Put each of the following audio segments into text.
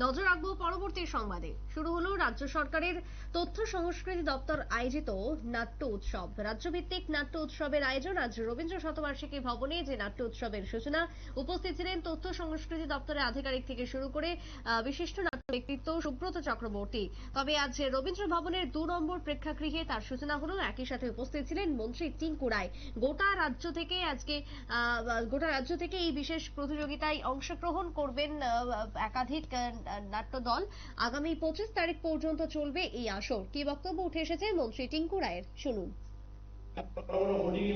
নজর রাখবো পরবর্তী সংবাদে। শুরু হলো রাজ্য সরকারের তথ্য সংস্কৃতি দপ্তর আয়োজিত নাট্য উৎসব। রাজ্যভিত্তিক নাট্য উৎসবের আয়োজন আজ রবীন্দ্র শতবার্ষিকী ভবনে। যে নাট্য উৎসবের সূচনা, উপস্থিত ছিলেন তথ্য সংস্কৃতি দপ্তরের আধিকারিক থেকে শুরু করে বিশিষ্ট নাট্য ব্যক্তিত্ব সুব্রত চক্রবর্তী। তবে আজ রবীন্দ্র ভবনের 2 নম্বর প্রেক্ষাগৃহে তার সূচনা হলো। একই সাথে উপস্থিত ছিলেন মন্ত্রী টিঙ্কু রায়। গোটা রাজ্য থেকে এই বিশেষ প্রতিযোগিতায় অংশগ্রহণ করবেন একাধিক নাট্য দল। আগামী 25 তারিখ পর্যন্ত চলবে এই আসর। কি বক্তব্য উঠে এসেছে মন্ত্রী টিঙ্কু রায়ের, শুনুন।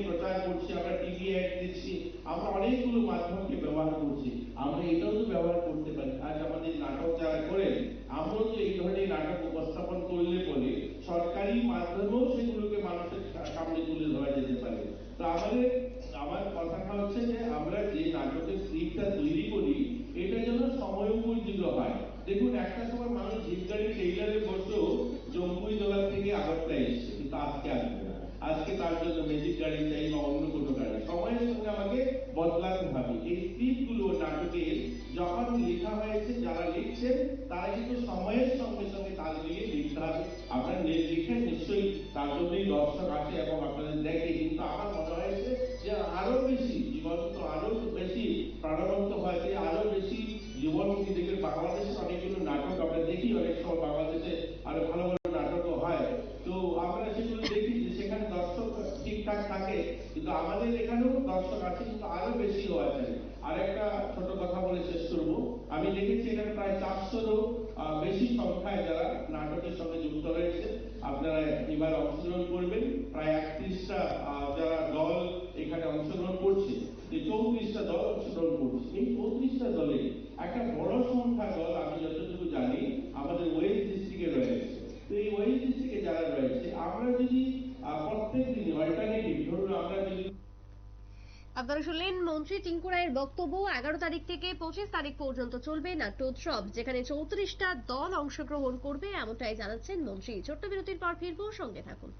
প্রচার করছি, আমরা টিভি অ্যাড দিচ্ছি, আমরা অনেকগুলো মাধ্যমকে ব্যবহার করছি। আমরা এটাও তো ব্যবহার করতে পারি। আজ আমাদের নাটক যারা করেন, আমরাও তো এই ধরনের নাটক উপস্থাপন করলে পরে সরকারি মাধ্যমেও সেগুলোকে মানুষের সামনে তুলে ধরা যেতে পারে। তো আমার কথাটা হচ্ছে যে আমরা যে নাটকের স্ক্রিপ্টটা তৈরি করি, এটা যেন সময় উপযোগী হয়। দেখুন, একটা সময় মানুষ জিপগাড়ি ট্রেইলারে বসেও জম্মুই জেলা থেকে আগরতলা এসছে, কিন্তু আজকে আসবে না। আজকে তার জন্য ম্যাজিক গাড়ি চাই বা অন্য কোনো গাড়ি। সময়ের সঙ্গে আমাকে বদলাতে হবে। এই স্ক্রিপ্ট গুলো নাটকের যখন লেখা হয়েছে, যারা লিখছেন তারা কিন্তু সময়ের সঙ্গে সঙ্গে তাল মিলিয়ে লিখতে হবে। আপনারা লিখে নিশ্চয়ই তার জন্যই দর্শক আসে এবং আপনাদের দেখে। কিন্তু আমার মনে হয়েছে যে আরো বেশি জীবন্ত, আরো বেশি প্রাণবন্ত হয়েছে, আরো বেশি জীবনমুখী। দেখবেন বাংলাদেশের অনেকগুলো নাটক আমরা দেখি, অনেক সময় বাংলাদেশে আরো ভালো ভালো নাটকও হয়। তো আমরা সেগুলো দেখি যে সেখানে দর্শক ঠিকঠাক থাকে, কিন্তু আমাদের এখানেও দর্শক আছে, কিন্তু আরো বেশি হওয়া চাই। আর একটা ছোট কথা বলে শেষ করবো। আমি দেখেছি এখানে প্রায় 400-রও বেশি সংখ্যায় যারা নাটকের সঙ্গে যুক্ত রয়েছে। আপনারা এবার অংশগ্রহণ করবেন। প্রায় 31টা যারা দল এখানে অংশগ্রহণ করছে, 34টা দল অংশগ্রহণ করছে। এই 34টা দলে একটা বড় সংখ্যা দল, আমি যতটুকু জানি, আমাদের ওয়েস্ট ডিস্ট্রিক্টে রয়েছে। তো এই ওয়েস্ট ডিস্ট্রিক্টে যারা রয়েছে, আমরা যদি প্রত্যেক দিন অল্টারনেটিভ, ধরুন আমরা যদি আপনারা শুনলেন মন্ত্রী টিঙ্কু রায়ের বক্তব্য। 11 তারিখ থেকে 25 তারিখ পর্যন্ত চলবে নাট্য উৎসব, যেখানে 34টা দল অংশগ্রহণ করবে, এমনটাই জানাচ্ছেন মন্ত্রী। ছোট্ট বিরতির পর ফিরবো, সঙ্গে থাকুন।